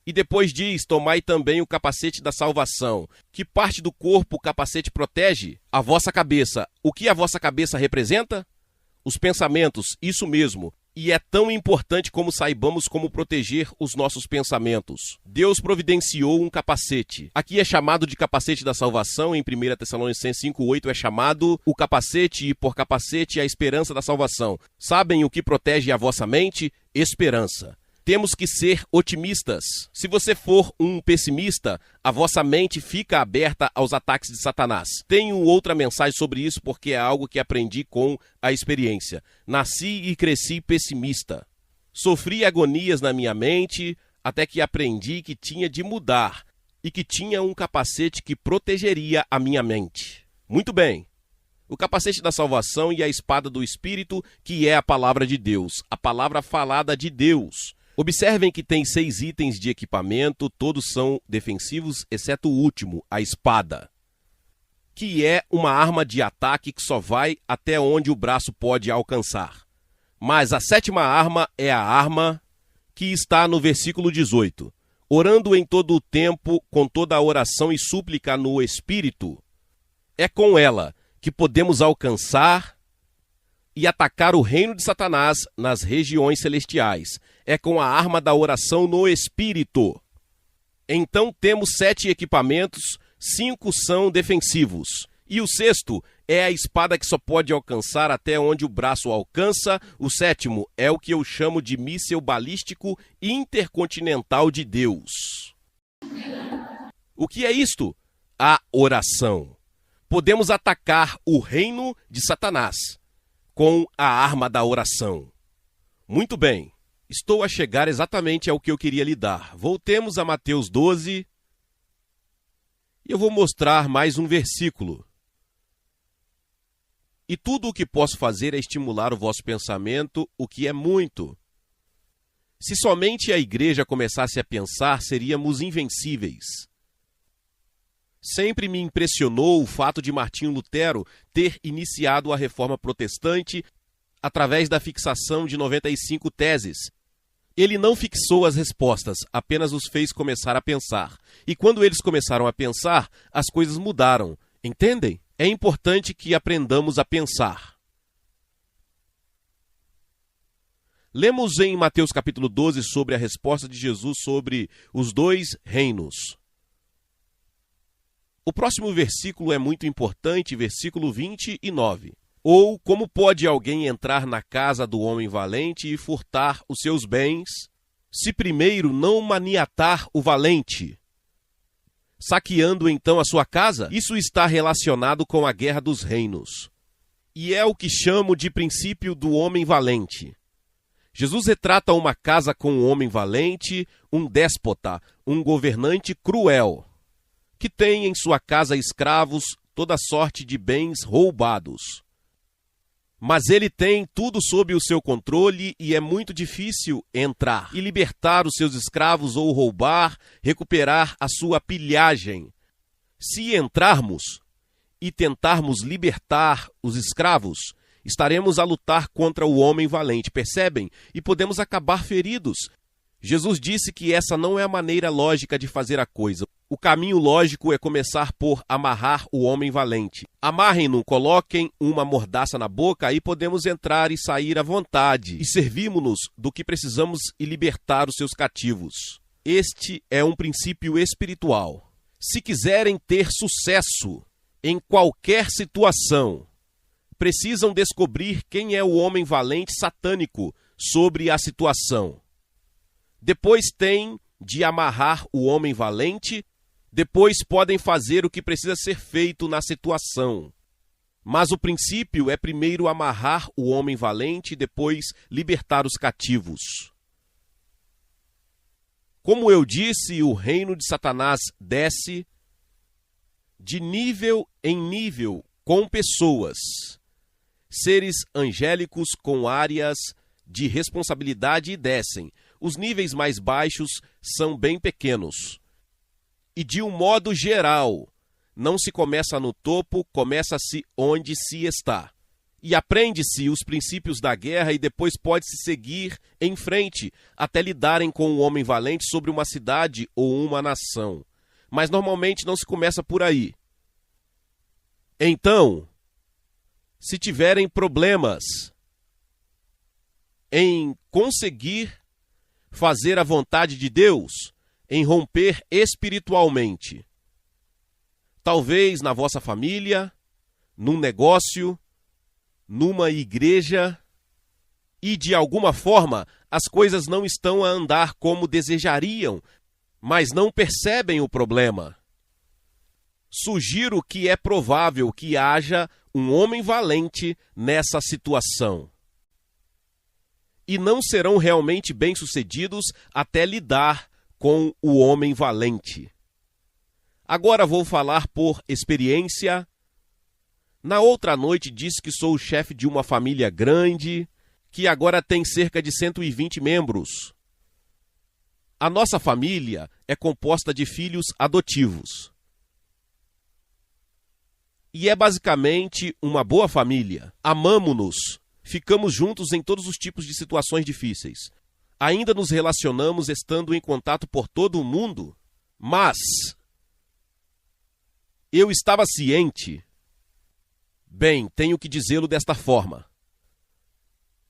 E depois diz, tomai também o capacete da salvação. Que parte do corpo o capacete protege? A vossa cabeça. O que a vossa cabeça representa? Os pensamentos, isso mesmo. E é tão importante como saibamos como proteger os nossos pensamentos. Deus providenciou um capacete. Aqui é chamado de capacete da salvação, em 1 Tessalonicenses 5:8 é chamado o capacete e por capacete a esperança da salvação. Sabem o que protege a vossa mente? Esperança. Temos que ser otimistas. Se você for um pessimista, a vossa mente fica aberta aos ataques de Satanás. Tenho outra mensagem sobre isso porque é algo que aprendi com a experiência. Nasci e cresci pessimista. Sofri agonias na minha mente até que aprendi que tinha de mudar e que tinha um capacete que protegeria a minha mente. Muito bem. O capacete da salvação e a espada do Espírito, que é a palavra de Deus, a palavra falada de Deus. Observem que tem 6 itens de equipamento, todos são defensivos, exceto o último, a espada, que é uma arma de ataque que só vai até onde o braço pode alcançar. Mas a 7ª arma é a arma que está no versículo 18. Orando em todo o tempo, com toda a oração e súplica no Espírito, é com ela que podemos alcançar e atacar o reino de Satanás nas regiões celestiais. É com a arma da oração no Espírito. Então temos 7 equipamentos, 5 são defensivos. E o 6º é a espada que só pode alcançar até onde o braço alcança. O 7º é o que eu chamo de míssil balístico intercontinental de Deus. O que é isto? A oração. Podemos atacar o reino de Satanás com a arma da oração. Muito bem. Estou a chegar exatamente ao que eu queria lhe dar. Voltemos a Mateus 12 e eu vou mostrar mais um versículo. E tudo o que posso fazer é estimular o vosso pensamento, o que é muito. Se somente a igreja começasse a pensar, seríamos invencíveis. Sempre me impressionou o fato de Martinho Lutero ter iniciado a reforma protestante através da fixação de 95 teses. Ele não fixou as respostas, apenas os fez começar a pensar. E quando eles começaram a pensar, as coisas mudaram. Entendem? É importante que aprendamos a pensar. Lemos em Mateus capítulo 12 sobre a resposta de Jesus sobre os 2 reinos. O próximo versículo é muito importante, versículo 29. Ou como pode alguém entrar na casa do homem valente e furtar os seus bens, se primeiro não maniatar o valente? Saqueando então a sua casa? Isso está relacionado com a guerra dos reinos. E é o que chamo de princípio do homem valente. Jesus retrata uma casa com um homem valente, um déspota, um governante cruel, que tem em sua casa escravos, toda sorte de bens roubados. Mas ele tem tudo sob o seu controle e é muito difícil entrar e libertar os seus escravos ou roubar, recuperar a sua pilhagem. Se entrarmos e tentarmos libertar os escravos, estaremos a lutar contra o homem valente, percebem? E podemos acabar feridos. Jesus disse que essa não é a maneira lógica de fazer a coisa. O caminho lógico é começar por amarrar o homem valente. Amarrem-no, coloquem uma mordaça na boca, aí podemos entrar e sair à vontade. E servimos-nos do que precisamos e libertar os seus cativos. Este é um princípio espiritual. Se quiserem ter sucesso em qualquer situação, precisam descobrir quem é o homem valente satânico sobre a situação. Depois têm de amarrar o homem valente, depois podem fazer o que precisa ser feito na situação. Mas o princípio é primeiro amarrar o homem valente e depois libertar os cativos. Como eu disse, o reino de Satanás desce de nível em nível com pessoas, seres angélicos com áreas de responsabilidade e descem. Os níveis mais baixos são bem pequenos. E de um modo geral, não se começa no topo, começa-se onde se está. E aprende-se os princípios da guerra e depois pode-se seguir em frente até lidarem com um homem valente sobre uma cidade ou uma nação. Mas normalmente não se começa por aí. Então, se tiverem problemas em conseguir fazer a vontade de Deus, em romper espiritualmente, talvez na vossa família, num negócio, numa igreja, e de alguma forma as coisas não estão a andar como desejariam, mas não percebem o problema. Sugiro que é provável que haja um homem valente nessa situação. E não serão realmente bem-sucedidos até lidar com o homem valente. Agora vou falar por experiência. Na outra noite disse que sou o chefe de uma família grande, que agora tem cerca de 120 membros. A nossa família é composta de filhos adotivos. E é basicamente uma boa família. Amamo-nos, ficamos juntos em todos os tipos de situações difíceis. Ainda nos relacionamos estando em contato por todo o mundo, mas eu estava ciente. Bem, tenho que dizê-lo desta forma.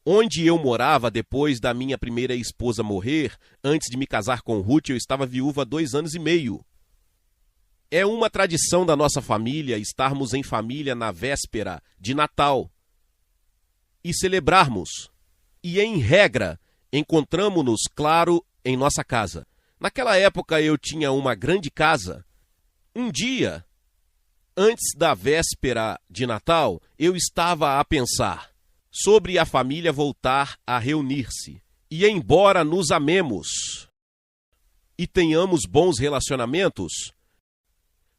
Onde eu morava depois da minha primeira esposa morrer, antes de me casar com Ruth, eu estava viúva há 2 anos e meio. É uma tradição da nossa família estarmos em família na véspera de Natal e celebrarmos. E, em regra, encontramo-nos, claro, em nossa casa. Naquela época eu tinha uma grande casa. Um dia, antes da véspera de Natal, eu estava a pensar sobre a família voltar a reunir-se. E embora nos amemos e tenhamos bons relacionamentos,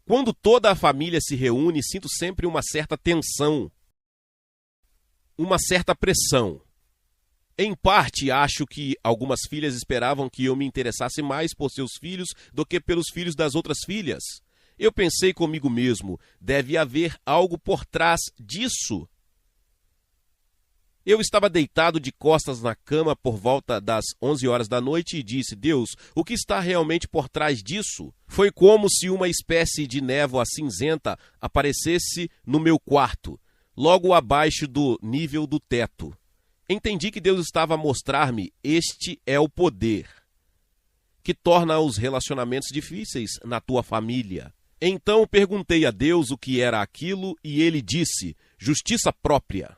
quando toda a família se reúne, sinto sempre uma certa tensão, uma certa pressão. Em parte, acho que algumas filhas esperavam que eu me interessasse mais por seus filhos do que pelos filhos das outras filhas. Eu pensei comigo mesmo, deve haver algo por trás disso. Eu estava deitado de costas na cama por volta das 11 horas da noite e disse: Deus, o que está realmente por trás disso? Foi como se uma espécie de névoa cinzenta aparecesse no meu quarto, logo abaixo do nível do teto. Entendi que Deus estava a mostrar-me: este é o poder que torna os relacionamentos difíceis na tua família. Então perguntei a Deus o que era aquilo e ele disse: justiça própria.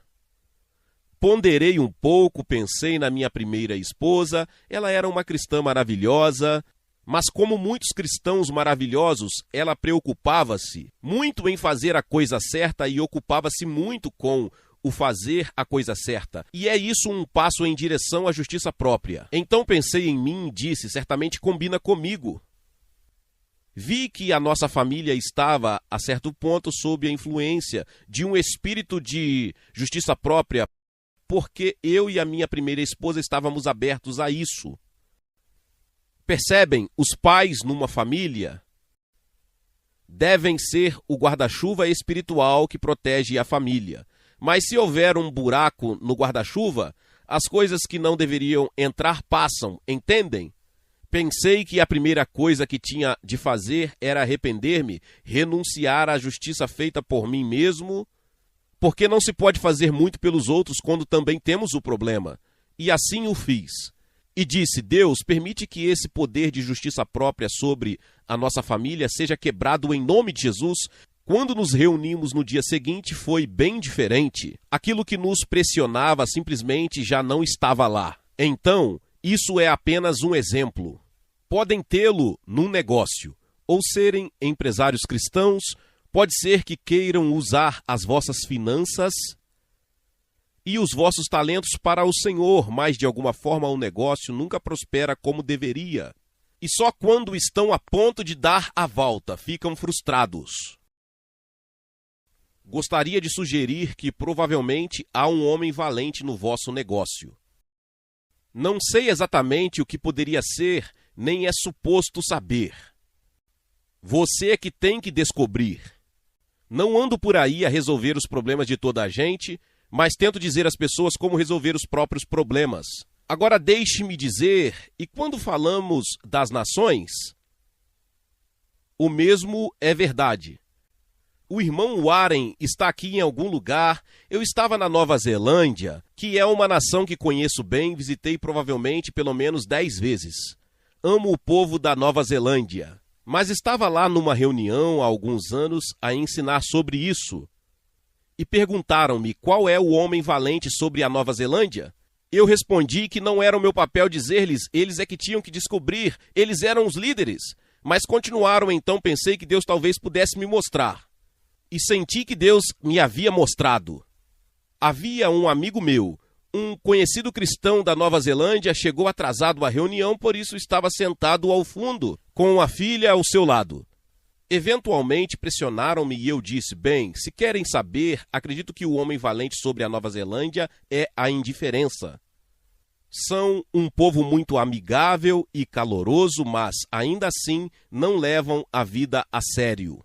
Ponderei um pouco, pensei na minha primeira esposa, ela era uma cristã maravilhosa, mas como muitos cristãos maravilhosos, ela preocupava-se muito em fazer a coisa certa e ocupava-se muito com o fazer a coisa certa. E é isso um passo em direção à justiça própria. Então pensei em mim e disse, certamente combina comigo. Vi que a nossa família estava, a certo ponto, sob a influência de um espírito de justiça própria, porque eu e a minha primeira esposa estávamos abertos a isso. Percebem? Os pais numa família devem ser o guarda-chuva espiritual que protege a família. Mas se houver um buraco no guarda-chuva, as coisas que não deveriam entrar passam, entendem? Pensei que a primeira coisa que tinha de fazer era arrepender-me, renunciar à justiça feita por mim mesmo, porque não se pode fazer muito pelos outros quando também temos o problema. E assim o fiz. E disse, Deus, permite que esse poder de justiça própria sobre a nossa família seja quebrado em nome de Jesus. Quando nos reunimos no dia seguinte, foi bem diferente. Aquilo que nos pressionava simplesmente já não estava lá. Então, isso é apenas um exemplo. Podem tê-lo num negócio, ou serem empresários cristãos, pode ser que queiram usar as vossas finanças e os vossos talentos para o Senhor, mas de alguma forma o negócio nunca prospera como deveria. E só quando estão a ponto de dar a volta, ficam frustrados. Gostaria de sugerir que provavelmente há um homem valente no vosso negócio. Não sei exatamente o que poderia ser, nem é suposto saber. Você é que tem que descobrir. Não ando por aí a resolver os problemas de toda a gente, mas tento dizer às pessoas como resolver os próprios problemas. Agora deixe-me dizer, e quando falamos das nações, o mesmo é verdade. O irmão Warren está aqui em algum lugar. Eu estava na Nova Zelândia, que é uma nação que conheço bem, visitei provavelmente pelo menos 10 vezes. Amo o povo da Nova Zelândia, mas estava lá numa reunião há alguns anos a ensinar sobre isso. E perguntaram-me qual é o homem valente sobre a Nova Zelândia. Eu respondi que não era o meu papel dizer-lhes, eles é que tinham que descobrir, eles eram os líderes. Mas continuaram, então pensei que Deus talvez pudesse me mostrar. E senti que Deus me havia mostrado. Havia um amigo meu, um conhecido cristão da Nova Zelândia, chegou atrasado à reunião, por isso estava sentado ao fundo, com a filha ao seu lado. Eventualmente pressionaram-me e eu disse, bem, se querem saber, acredito que o homem valente sobre a Nova Zelândia é a indiferença. São um povo muito amigável e caloroso, mas ainda assim não levam a vida a sério.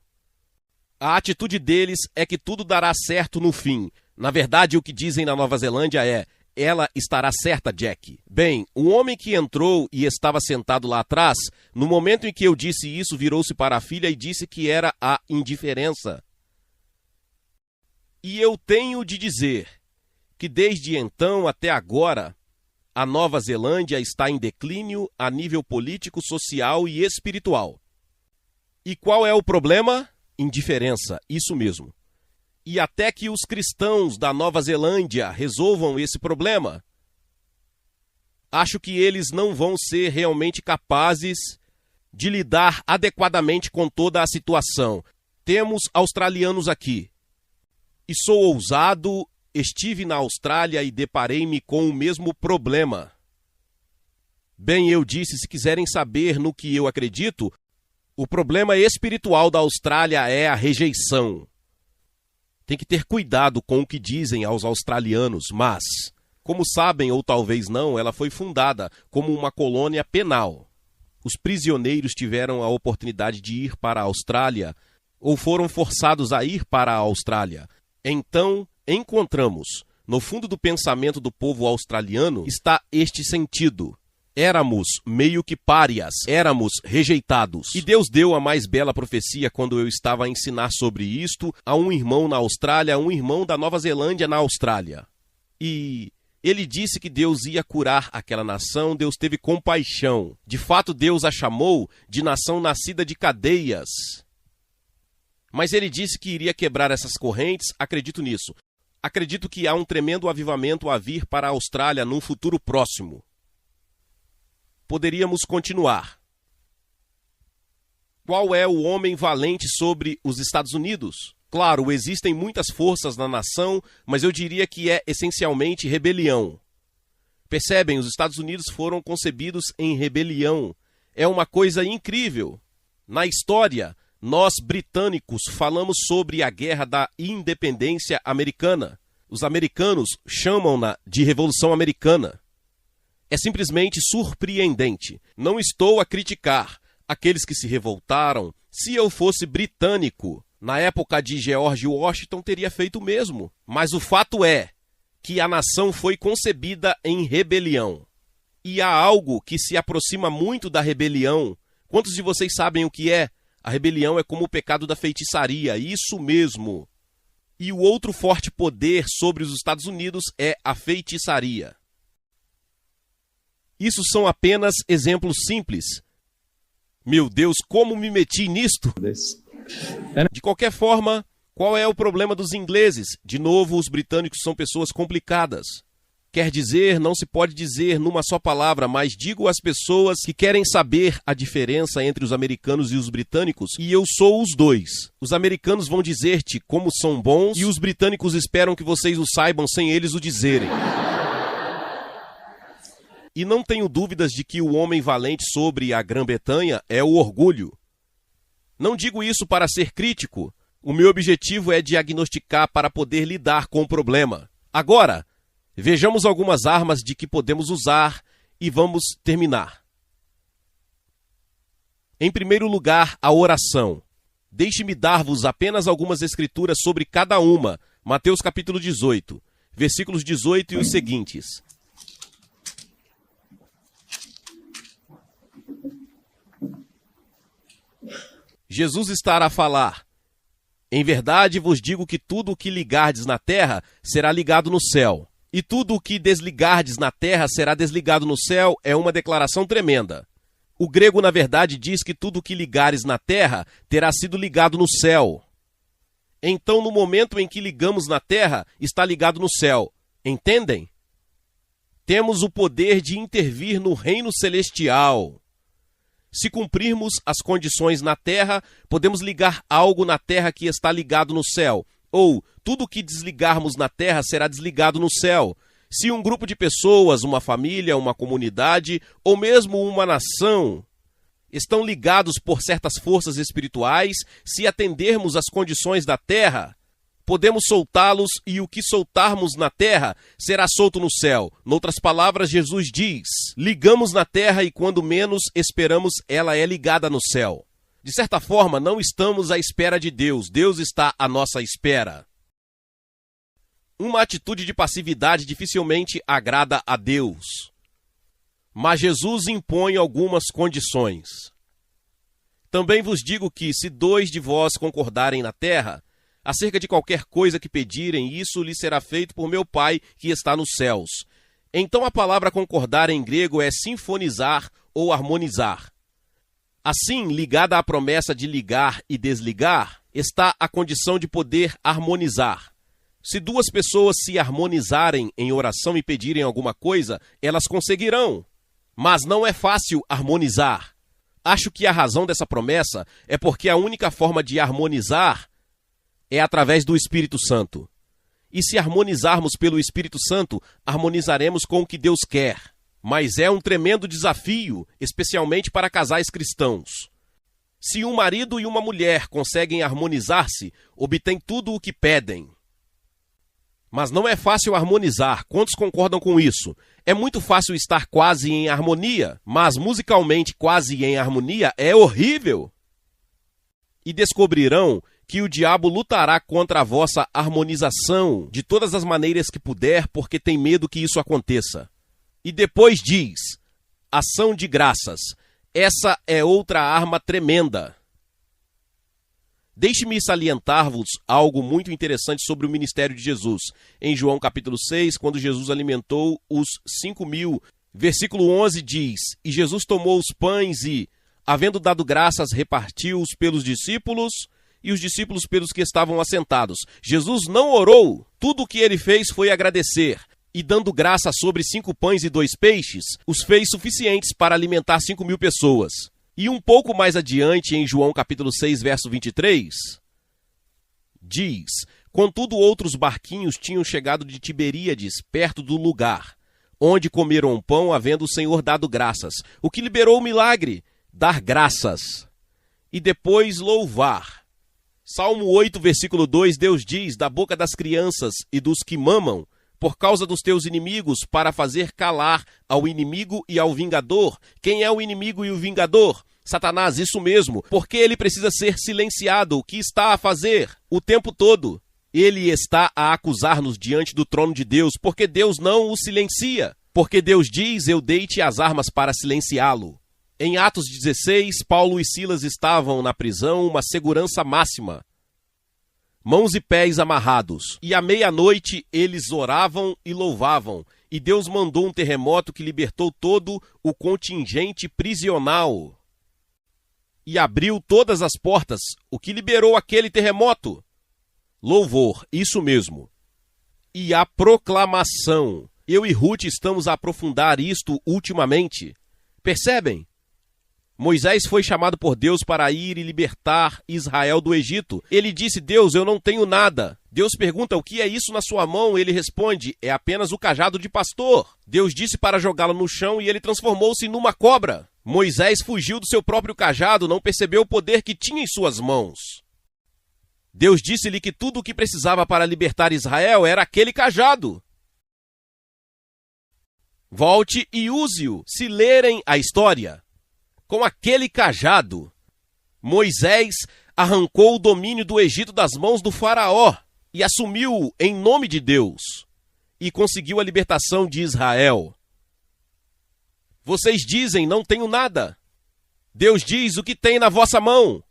A atitude deles é que tudo dará certo no fim. Na verdade, o que dizem na Nova Zelândia é, ela estará certa, Jack. Bem, o homem que entrou e estava sentado lá atrás, no momento em que eu disse isso, virou-se para a filha e disse que era a indiferença. E eu tenho de dizer que desde então até agora, a Nova Zelândia está em declínio a nível político, social e espiritual. E qual é o problema? Indiferença, isso mesmo. E até que os cristãos da Nova Zelândia resolvam esse problema, acho que eles não vão ser realmente capazes de lidar adequadamente com toda a situação. Temos australianos aqui. E sou ousado, estive na Austrália e deparei-me com o mesmo problema. Bem, eu disse, se quiserem saber no que eu acredito, o problema espiritual da Austrália é a rejeição. Tem que ter cuidado com o que dizem aos australianos, mas, como sabem ou talvez não, ela foi fundada como uma colônia penal. Os prisioneiros tiveram a oportunidade de ir para a Austrália ou foram forçados a ir para a Austrália. Então, encontramos, no fundo do pensamento do povo australiano, está este sentido. Éramos meio que párias, éramos rejeitados. E Deus deu a mais bela profecia quando eu estava a ensinar sobre isto a um irmão na Austrália, a um irmão da Nova Zelândia na Austrália. E ele disse que Deus ia curar aquela nação, Deus teve compaixão. De fato, Deus a chamou de nação nascida de cadeias. Mas ele disse que iria quebrar essas correntes, acredito nisso. Acredito que há um tremendo avivamento a vir para a Austrália num futuro próximo. Poderíamos continuar. Qual é o homem valente sobre os Estados Unidos? Claro, existem muitas forças na nação, mas eu diria que é essencialmente rebelião. Percebem, os Estados Unidos foram concebidos em rebelião. É uma coisa incrível. Na história, nós britânicos falamos sobre a Guerra da Independência Americana. Os americanos chamam-na de Revolução Americana. É simplesmente surpreendente. Não estou a criticar aqueles que se revoltaram. Se eu fosse britânico, na época de George Washington, teria feito o mesmo. Mas o fato é que a nação foi concebida em rebelião. E há algo que se aproxima muito da rebelião. Quantos de vocês sabem o que é? A rebelião é como o pecado da feitiçaria, isso mesmo. E o outro forte poder sobre os Estados Unidos é a feitiçaria. Isso são apenas exemplos simples. Meu Deus, como me meti nisto? De qualquer forma, qual é o problema dos ingleses? De novo, os britânicos são pessoas complicadas. Quer dizer, não se pode dizer numa só palavra, mas digo às pessoas que querem saber a diferença entre os americanos e os britânicos, e eu sou os dois. Os americanos vão dizer-te como são bons, e os britânicos esperam que vocês o saibam sem eles o dizerem. E não tenho dúvidas de que o homem valente sobre a Grã-Bretanha é o orgulho. Não digo isso para ser crítico. O meu objetivo é diagnosticar para poder lidar com o problema. Agora, vejamos algumas armas de que podemos usar e vamos terminar. Em primeiro lugar, a oração. Deixe-me dar-vos apenas algumas escrituras sobre cada uma. Mateus capítulo 18, versículos 18 e os seguintes. Jesus estará a falar: em verdade vos digo que tudo o que ligardes na terra será ligado no céu, e tudo o que desligardes na terra será desligado no céu. É uma declaração tremenda. O grego, na verdade, diz que tudo o que ligares na terra terá sido ligado no céu. Então, no momento em que ligamos na terra, está ligado no céu. Entendem? Temos o poder de intervir no reino celestial. Se cumprirmos as condições na terra, podemos ligar algo na terra que está ligado no céu. Ou, tudo que desligarmos na terra será desligado no céu. Se um grupo de pessoas, uma família, uma comunidade, ou mesmo uma nação, estão ligados por certas forças espirituais, se atendermos às condições da terra, podemos soltá-los, e o que soltarmos na terra será solto no céu. Noutras palavras, Jesus diz: ligamos na terra e quando menos esperamos, ela é ligada no céu. De certa forma, não estamos à espera de Deus. Deus está à nossa espera. Uma atitude de passividade dificilmente agrada a Deus. Mas Jesus impõe algumas condições. Também vos digo que, se 2 de vós concordarem na terra, acerca de qualquer coisa que pedirem, isso lhe será feito por meu Pai que está nos céus. Então a palavra concordar em grego é sinfonizar ou harmonizar. Assim, ligada à promessa de ligar e desligar, está a condição de poder harmonizar. Se 2 pessoas se harmonizarem em oração e pedirem alguma coisa, elas conseguirão. Mas não é fácil harmonizar. Acho que a razão dessa promessa é porque a única forma de harmonizar é através do Espírito Santo. E se harmonizarmos pelo Espírito Santo, harmonizaremos com o que Deus quer. Mas é um tremendo desafio, especialmente para casais cristãos. Se um marido e uma mulher conseguem harmonizar-se, obtêm tudo o que pedem. Mas não é fácil harmonizar. Quantos concordam com isso? É muito fácil estar quase em harmonia, mas musicalmente quase em harmonia é horrível. E descobrirão que o diabo lutará contra a vossa harmonização de todas as maneiras que puder, porque tem medo que isso aconteça. E depois diz: ação de graças. Essa é outra arma tremenda. Deixe-me salientar-vos algo muito interessante sobre o ministério de Jesus. Em João capítulo 6, quando Jesus alimentou os 5.000, versículo 11 diz: e Jesus tomou os pães e, havendo dado graças, repartiu-os pelos discípulos, e os discípulos pelos que estavam assentados. Jesus não orou. Tudo o que ele fez foi agradecer. E dando graça sobre 5 pães e 2 peixes, os fez suficientes para alimentar 5.000 pessoas. E um pouco mais adiante, em João capítulo 6, verso 23, diz: contudo outros barquinhos tinham chegado de Tiberíades, perto do lugar, onde comeram pão, havendo o Senhor dado graças. O que liberou o milagre? Dar graças. E depois louvar. Salmo 8, versículo 2, Deus diz: da boca das crianças e dos que mamam, por causa dos teus inimigos, para fazer calar ao inimigo e ao vingador. Quem é o inimigo e o vingador? Satanás, isso mesmo, porque ele precisa ser silenciado. O que está a fazer? O tempo todo. Ele está a acusar-nos diante do trono de Deus, porque Deus não o silencia. Porque Deus diz: eu dei-te as armas para silenciá-lo. Em Atos 16, Paulo e Silas estavam na prisão, uma segurança máxima. Mãos e pés amarrados. E à meia-noite eles oravam e louvavam. E Deus mandou um terremoto que libertou todo o contingente prisional. E abriu todas as portas. O que liberou aquele terremoto? Louvor, isso mesmo. E a proclamação. Eu e Ruth estamos a aprofundar isto ultimamente. Percebem? Moisés foi chamado por Deus para ir e libertar Israel do Egito. Ele disse: Deus, eu não tenho nada. Deus pergunta: o que é isso na sua mão? Ele responde: é apenas o cajado de pastor. Deus disse para jogá-lo no chão e ele transformou-se numa cobra. Moisés fugiu do seu próprio cajado, não percebeu o poder que tinha em suas mãos. Deus disse-lhe que tudo o que precisava para libertar Israel era aquele cajado. Volte e use-o, se lerem a história. Com aquele cajado, Moisés arrancou o domínio do Egito das mãos do faraó e assumiu em nome de Deus e conseguiu a libertação de Israel. Vocês dizem: não tenho nada. Deus diz: o que tem na vossa mão?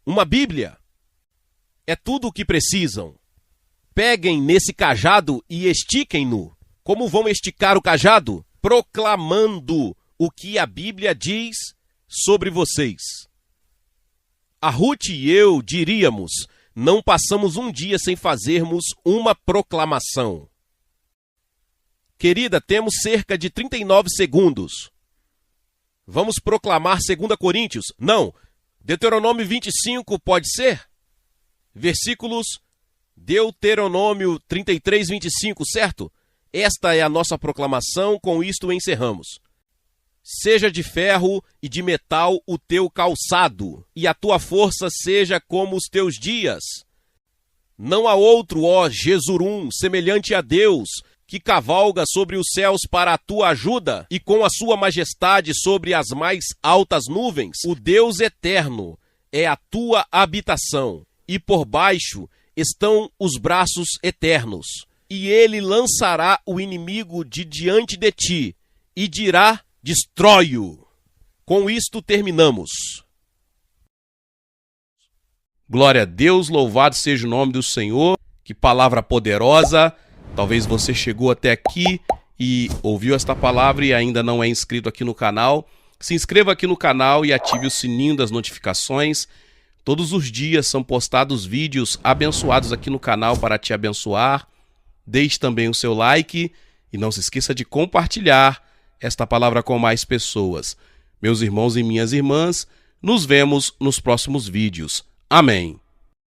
Uma Bíblia. É tudo o que precisam. Peguem nesse cajado e estiquem-no. Como vão esticar o cajado? Proclamando o que a Bíblia diz sobre vocês. A Ruth e eu diríamos: não passamos um dia sem fazermos uma proclamação. Querida, temos cerca de 39 segundos. Vamos proclamar 2 Coríntios? Não. Deuteronômio 25 pode ser? Versículos Deuteronômio 33, 25, certo? Esta é a nossa proclamação, com isto encerramos. Seja de ferro e de metal o teu calçado, e a tua força seja como os teus dias. Não há outro, ó Jesurum, semelhante a Deus, que cavalga sobre os céus para a tua ajuda, e com a sua majestade sobre as mais altas nuvens. O Deus eterno é a tua habitação, e por baixo estão os braços eternos. E ele lançará o inimigo de diante de ti, e dirá: destrói-o. Com isto terminamos. Glória a Deus, louvado seja o nome do Senhor. Que palavra poderosa. Talvez você chegou até aqui e ouviu esta palavra e ainda não é inscrito aqui no canal. Se inscreva aqui no canal e ative o sininho das notificações. Todos os dias são postados vídeos abençoados aqui no canal para te abençoar. Deixe também o seu like e não se esqueça de compartilhar esta palavra com mais pessoas. Meus irmãos e minhas irmãs, nos vemos nos próximos vídeos. Amém.